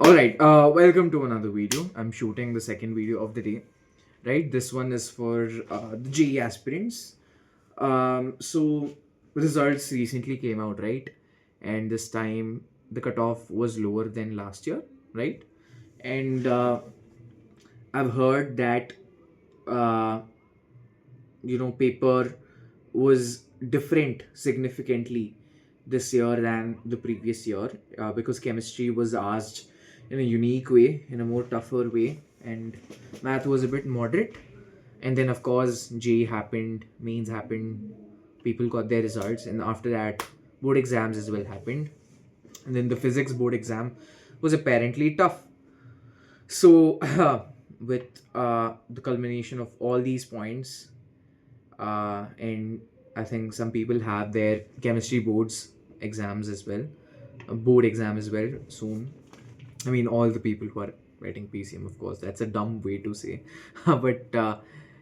Alright, welcome to another video. I'm shooting the second video of the day, right? This one is for the JEE aspirants. So, results recently came out, right? And this time the cutoff was lower than last year, right? And I've heard that, uh, paper was different significantly this year than the previous year because chemistry was asked in a unique way, in a more tougher way, and math was a bit moderate. And then, of course, J happened, mains happened, people got their results, and after that, board exams as well happened. And then the physics board exam was apparently tough. So, with the culmination of all these points, and I think some people have their chemistry boards exams as well, a board exam as well soon. I mean, all the people who are writing PCM, of course, that's a dumb way to say. But,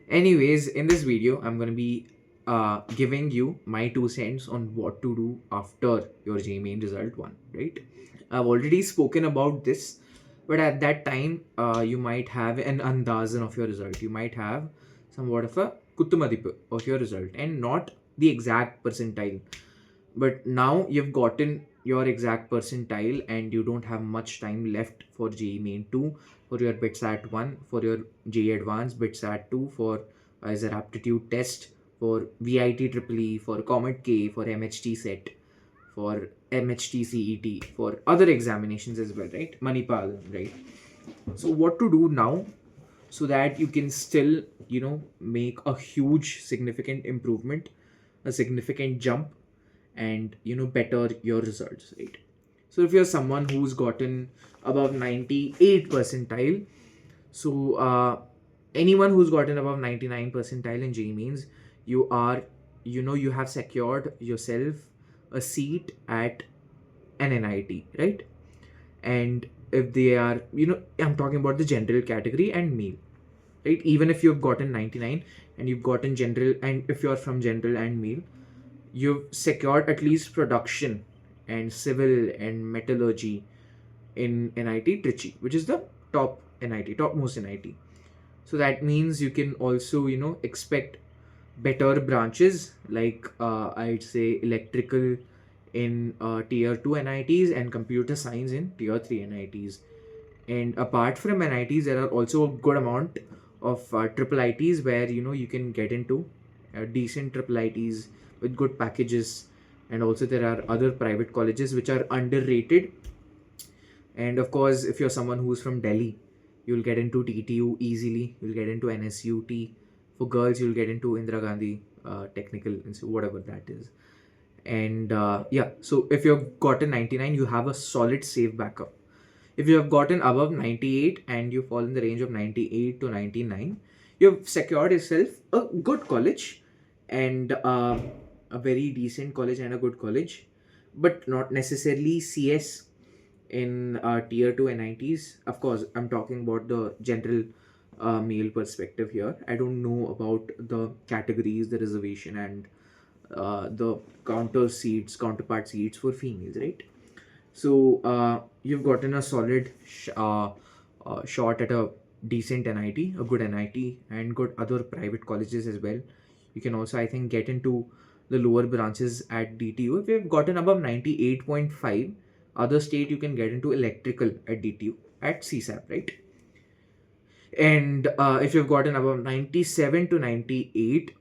anyways, in this video, I'm going to be giving you my 2 cents on what to do after your JEE main result one, right? I've already spoken about this, but at that time, you might have an andazan of your result. You might have somewhat of a kuttumadip of your result and not the exact percentile. But now you've gotten your exact percentile and you don't have much time left for JEE Main 2, for your BITSAT 1, for your JEE Advanced BITSAT 2, for as an aptitude test, for VIT Triple E, for Comet K, for MHT set, for MHT CET, for other examinations as well, right? Manipal, right? So what to do now so that you can still, make a huge significant improvement, a significant jump, and better your results, right? So if you're someone who's gotten above 98 percentile, so anyone who's gotten above 99 percentile in JEE means you are, you have secured yourself a seat at an NIT, right? And if they are, I'm talking about the general category and male, right? Even if you've gotten 99 and you've gotten general, and if you're from general and male, you've secured at least production and civil and metallurgy in NIT Trichy, which is the top NIT, topmost NIT. So that means you can also, expect better branches like I'd say electrical in tier 2 NITs and computer science in tier 3 NITs. And apart from NITs, there are also a good amount of triple ITs where you can get into decent triple ITs with good packages. And also there are other private colleges which are underrated. And of course, if you're someone who's from Delhi, you'll get into TTU easily. You'll get into NSUT. For girls, you'll get into Indira Gandhi Technical Institute, whatever that is. And yeah, so if you've gotten 99, you have a solid safe backup. If you have gotten above 98 and you fall in the range of 98 to 99, you've secured yourself a good college and a very decent college and a good college, but not necessarily CS in tier 2 NITs. Of course, I'm talking about the general male perspective here. I don't know about the categories, the reservation, and the counterpart seats for females, right? So you've gotten a solid shot at a decent NIT, a good NIT, and good other private colleges as well. You can also, I think, get into the lower branches at DTU. If you've gotten above 98.5, other state you can get into electrical at DTU at CSAP, right? And if you've gotten above 97 to 98,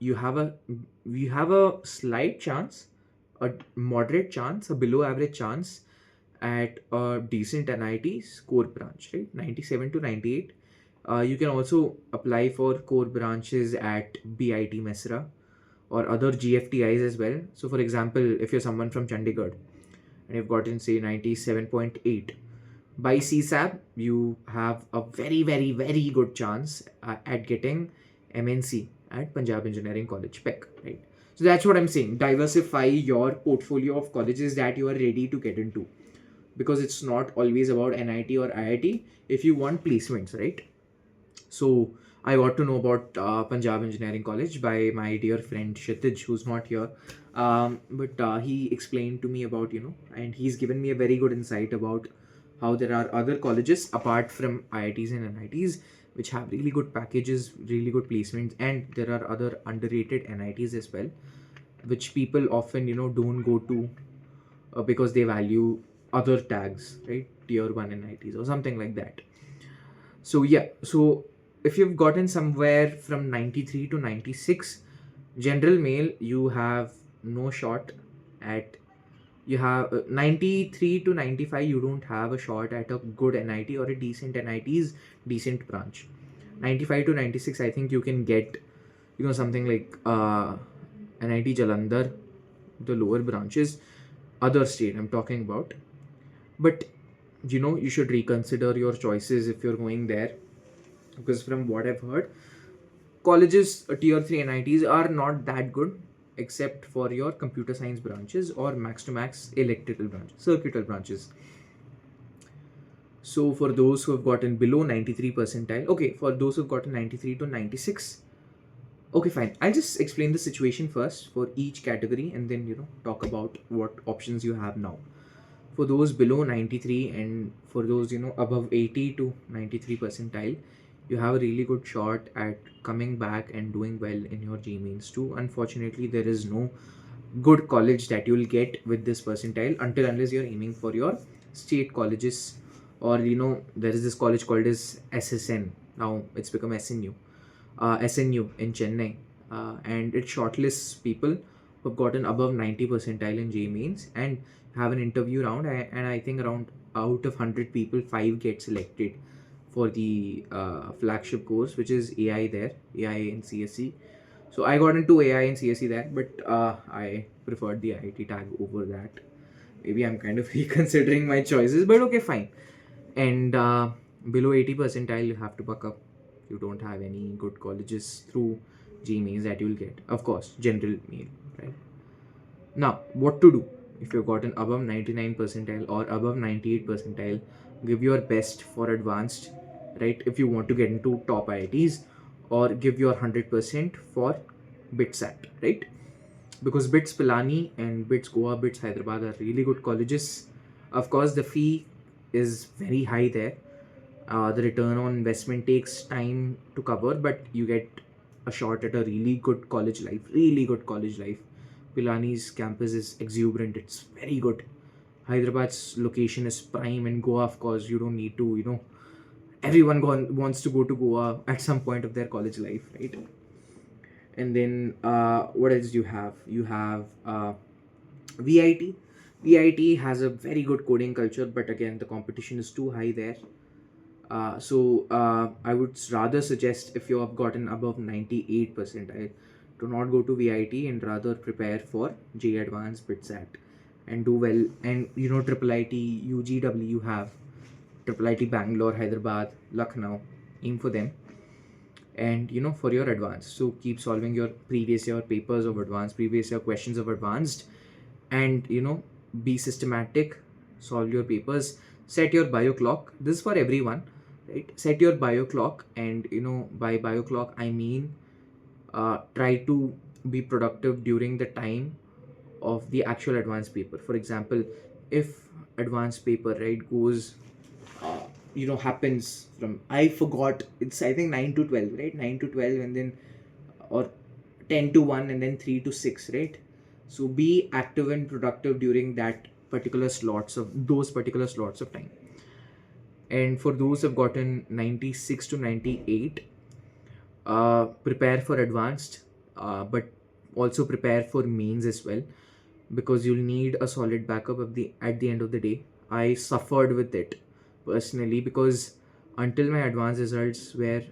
you have a slight chance, a moderate chance, a below average chance at a decent NIT core branch, right? 97 to 98. You can also apply for core branches at BIT Mesra or other GFTIs as well. So for example, if you're someone from Chandigarh and you've gotten say 97.8, by CSAB, you have a very, very, very good chance at getting MNC at Punjab Engineering College, PEC, right? So that's what I'm saying. Diversify your portfolio of colleges that you are ready to get into, because it's not always about NIT or IIT if you want placements, right? So I got to know about Punjab Engineering College by my dear friend Kshitij, who's not here. But he explained to me about, and he's given me a very good insight about how there are other colleges apart from IITs and NITs which have really good packages, really good placements, and there are other underrated NITs as well, which people often, don't go to because they value other tags, right? Tier 1 NITs or something like that. So yeah, so if you've gotten somewhere from 93 to 96, general mail, you have no shot at, you have 93 to 95, you don't have a shot at a good NIT or a decent NIT's decent branch. 95 to 96, I think you can get, something like NIT Jalandhar, the lower branches, other state I'm talking about. But you should reconsider your choices if you're going there, because from what I've heard, colleges, tier 3 NITs are not that good except for your computer science branches or max to max electrical branches, circuital branches. So for those who have gotten below 93 percentile, okay, for those who have gotten 93 to 96, okay, fine. I'll just explain the situation first for each category and then, talk about what options you have now. For those below 93 and for those, above 80 to 93 percentile, you have a really good shot at coming back and doing well in your G mains too. Unfortunately, there is no good college that you will get with this percentile until unless you're aiming for your state colleges, or there is this college called as SSN. Now it's become SNU in Chennai, and it shortlists people who've gotten above 90 percentile in J mains and have an interview round. And I think around out of 100 people, 5 get selected for the flagship course, which is AI there, AI and CSE. So I got into AI and CSE there, but I preferred the IIT tag over that. Maybe I'm kind of reconsidering my choices, but okay, fine. And below 80 percentile, you have to buck up. You don't have any good colleges through GMAs that you'll get. Of course, general mail, right? Now, what to do if you've gotten above 99 percentile or above 98 percentile? Give your best for advanced, right? If you want to get into top IITs, or give your 100% for BITSAT, right? Because BITS Pilani and BITS Goa, BITS Hyderabad are really good colleges. Of course, the fee is very high there. The return on investment takes time to cover, but you get a shot at a really good college life. Really good college life. Pilani's campus is exuberant. It's very good. Hyderabad's location is prime, and Goa, of course, you don't need to, everyone wants to go to Goa at some point of their college life, right? And then what else do you have? You have VIT. VIT has a very good coding culture, but again, the competition is too high there. So I would rather suggest, if you have gotten above 98 percentile, to not go to VIT and rather prepare for JEE Advanced BITSAT and do well. And triple IT, UGW, you have triple IT Bangalore, Hyderabad, Lucknow. Aim for them. And for your advanced, so keep solving your previous year papers of advanced, previous year questions of advanced, and be systematic. Solve your papers. Set your bio clock. This is for everyone, right? Set your bio clock, and by bio clock I mean try to be productive during the time of the actual advanced paper. For example, if advanced paper, right, goes happens from, I forgot, it's I think 9 to 12, right? 9 to 12, and then or 10 to 1, and then 3 to 6, right? So be active and productive during that particular slots of those particular slots of time. And for those who've gotten 96 to 98, prepare for advanced, but also prepare for mains as well, because you'll need a solid backup at the end of the day. I suffered with it personally, because until my advanced results were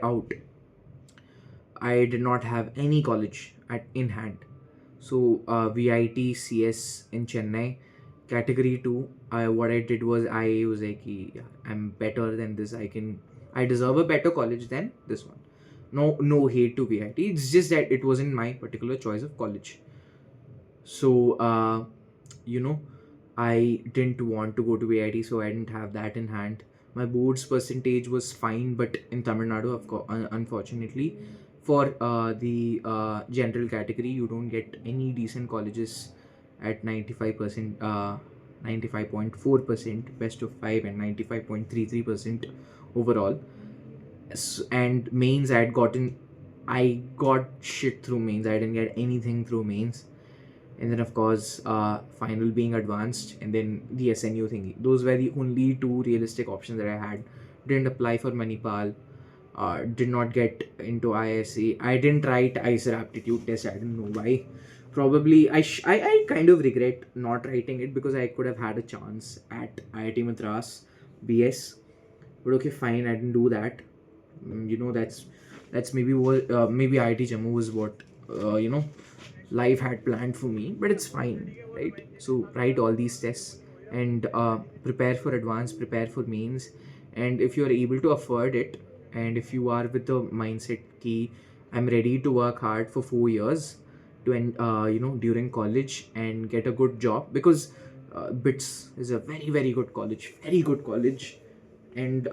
out, I did not have any college in hand. So VIT CS in Chennai, category 2, what I did was I was like, yeah, I'm better than this. I deserve a better college than this one. No hate to VIT. It's just that it wasn't my particular choice of college. So I didn't want to go to VIT, so I didn't have that in hand. My boards percentage was fine, but in Tamil Nadu, of course, unfortunately, for the general category, you don't get any decent colleges at 95%, 95.4%, best of 5, and 95.33% overall. And mains, I got shit through mains. I didn't get anything through mains. And then of course final being advanced, and then the SNU thingy. Those were the only two realistic options that I had. Didn't apply for Manipal, did not get into ISA. I didn't write ISA aptitude test. I don't know why. Probably I kind of regret not writing it, because I could have had a chance at IIT Madras BS. But okay, fine, I didn't do that. That's maybe what, maybe IIT Jammu was what life had planned for me, but it's fine, right? So write all these tests, and prepare for advance, prepare for mains. And if you're able to afford it, and if you are with the mindset key, I'm ready to work hard for 4 years to during college and get a good job, because BITS is a very very good college, very good college. And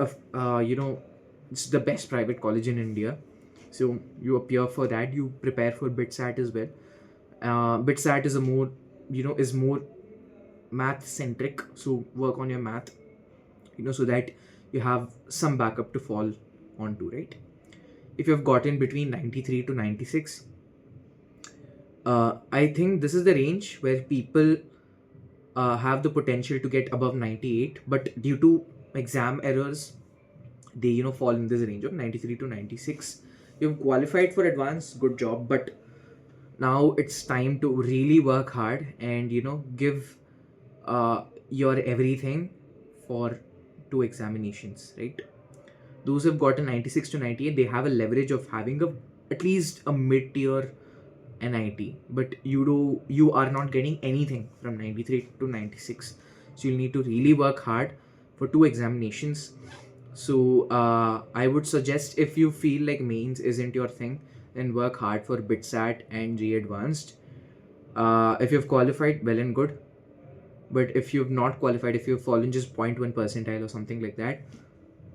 it's the best private college in India. So you appear for that, you prepare for BITSAT as well. BITSAT is a more, is more math centric, so work on your math, so that you have some backup to fall onto, right? If you have gotten between 93 to 96, I think this is the range where people have the potential to get above 98, but due to exam errors, they fall in this range of 93 to 96. You've qualified for advance, good job, but now it's time to really work hard and give your everything for two examinations, right? Those who've gotten 96 to 98, they have a leverage of having at least a mid-tier NIT, but you are not getting anything from 93 to 96. So you'll need to really work hard for two examinations. So I would suggest, if you feel like mains isn't your thing, then work hard for BITSAT and JEE Advanced. If you've qualified, well and good. But if you've not qualified, if you've fallen just 0.1 percentile or something like that,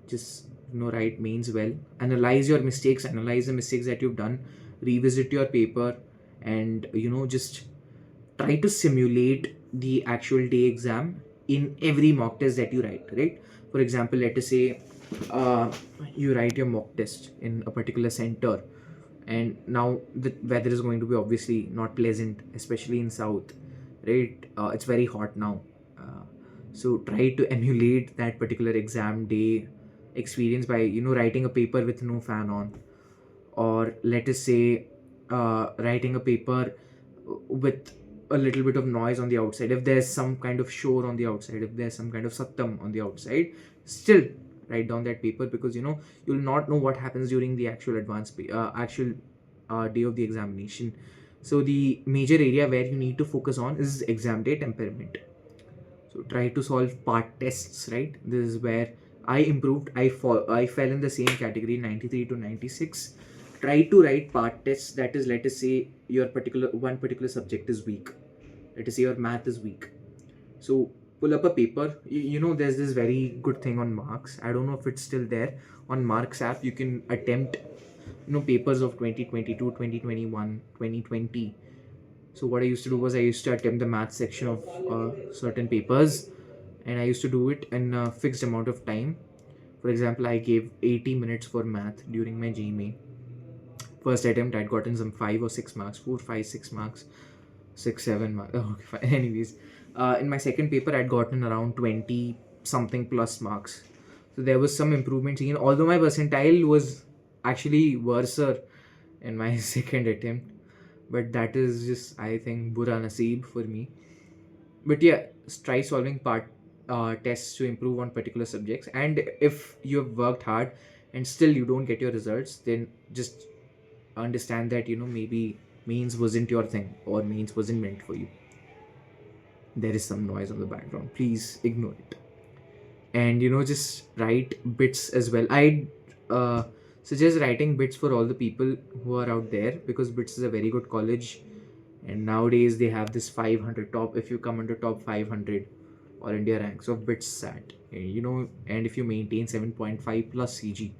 just write mains well. Analyze your mistakes, analyze the mistakes that you've done, revisit your paper, and just try to simulate the actual day exam in every mock test that you write, right? For example, let us say you write your mock test in a particular center, and now the weather is going to be obviously not pleasant, especially in south, right? It's very hot now. So try to emulate that particular exam day experience by writing a paper with no fan on, or let us say writing a paper with a little bit of noise on the outside. If there's some kind of shore on the outside, if there's some kind of sattam on the outside, still write down that paper, because you'll not know what happens during the actual actual day of the examination. So the major area where you need to focus on is exam day temperament. So try to solve part tests, right? This is where I improved. I fell in the same category, 93 to 96. Try to write part tests. That is, let us say your one particular subject is weak. Let us say your math is weak. So pull up a paper. There's this very good thing on Marks. I don't know if it's still there. On Marks app, you can attempt papers of 2022, 2021, 2020. So what I used to do was, I used to attempt the math section of certain papers, and I used to do it in a fixed amount of time. For example, I gave 80 minutes for math during my JEE. First attempt, I'd gotten some 5 or 6 marks, 4, 5, 6 marks, 6, 7 marks. Oh, okay, fine. Anyways, in my second paper, I'd gotten around 20 something plus marks. So there was some improvement seen, although my percentile was actually worse in my second attempt. But that is just, I think, bura naseeb for me. But yeah, try solving part tests to improve on particular subjects. And if you have worked hard and still you don't get your results, then just understand that maybe mains wasn't your thing, or mains wasn't meant for you. There is some noise on the background, please ignore it. And just write bits as well. I suggest writing bits for all the people who are out there, because bits is a very good college, and nowadays they have this 500 top. If you come under top 500, All India ranks of bits sat. And if you maintain 7.5 plus CG,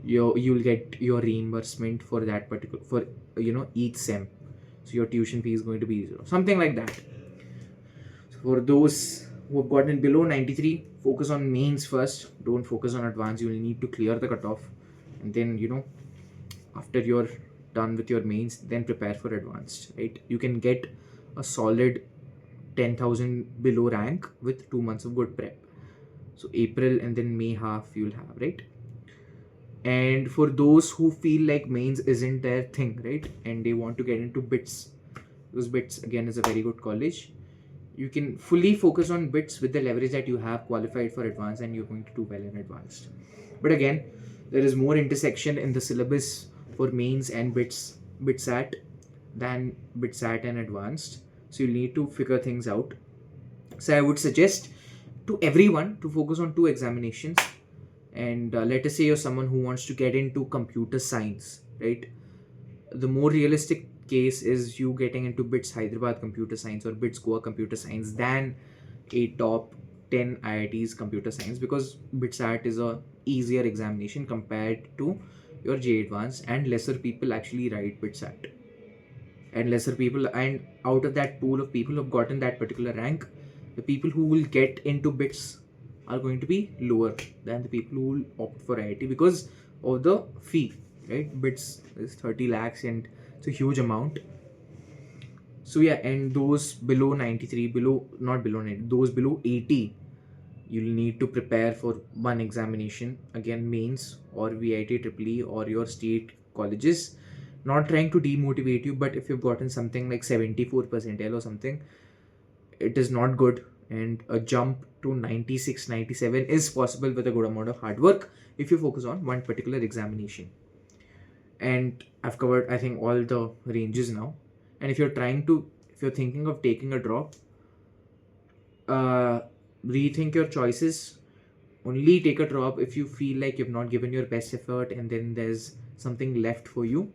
you'll get your reimbursement for that particular, for each sem. So your tuition fee is going to be zero, something like that. So for those who have gotten below 93, focus on mains first. Don't focus on advanced. You will need to clear the cutoff, and then after you're done with your mains, then prepare for advanced. Right? You can get a solid 10,000 below rank with 2 months of good prep. So April and then May half you'll have, right? And for those who feel like mains isn't their thing, right, and they want to get into bits, because bits again is a very good college, you can fully focus on bits with the leverage that you have qualified for advanced and you're going to do well in advanced. But again, there is more intersection in the syllabus for mains and bitsat than bitsat and advanced, so you'll need to figure things out. So I would suggest to everyone to focus on two examinations. And let us say you're someone who wants to get into computer science, right? The more realistic case is you getting into BITS Hyderabad computer science or BITS Goa computer science than a top 10 IITs computer science, because BITSAT is a easier examination compared to your J Advanced, and lesser people actually write BITSAT. And lesser people, and out of that pool of people who have gotten that particular rank, the people who will get into BITS are going to be lower than the people who will opt for IIT because of the fee, right? BITS is 30 lakhs and it's a huge amount. So yeah, and those below 93, not below 90, those below 80, you'll need to prepare for one examination, again mains or VIT EEE or your state colleges. Not trying to demotivate you, but if you've gotten something like 74 percentile or something, it is not good, and a jump to 96, 97 is possible with a good amount of hard work if you focus on one particular examination. And I've covered, I think, all the ranges now. And if you're thinking of taking a drop, rethink your choices. Only take a drop if you feel like you've not given your best effort and then there's something left for you,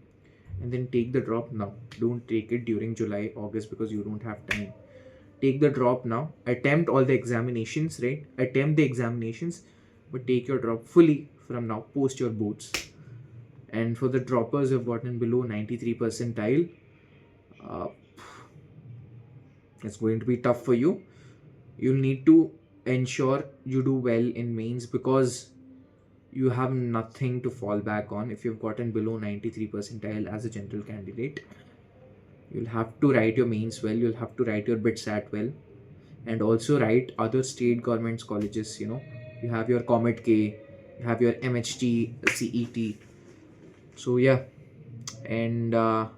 and then take the drop now. Don't take it during July, August, because you don't have time. Take the drop now. Attempt all the examinations, right? Attempt the examinations, but take your drop fully from now. Post your boards. And for the droppers who have gotten below 93 percentile, it's going to be tough for you. You'll need to ensure you do well in mains, because you have nothing to fall back on if you've gotten below 93 percentile as a general candidate. You'll have to write your mains well, you'll have to write your bitsat well, and also write other state governments colleges. You have your Comet K, you have your MHT, CET. So yeah, and I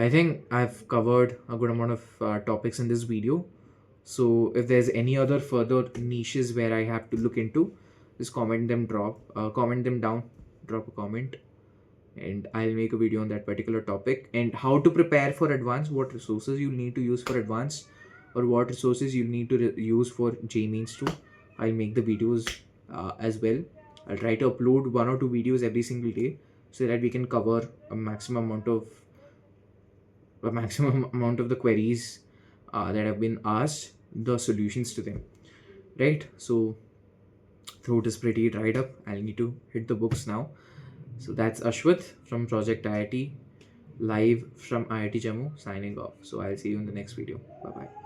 think I've covered a good amount of topics in this video. So if there's any other further niches where I have to look into, just comment them down, drop a comment, and I'll make a video on that particular topic. And how to prepare for advanced, what resources you need to use for advanced, or what resources you need to use for JEE Mains too. I'll make the videos as well. I'll try to upload 1 or 2 videos every single day so that we can cover a maximum amount of the queries that have been asked, the solutions to them, right? So throat is pretty dried up. I'll need to hit the books now. So that's Ashwath from Project IIT, live from IIT Jammu, signing off. So I'll see you in the next video. Bye bye.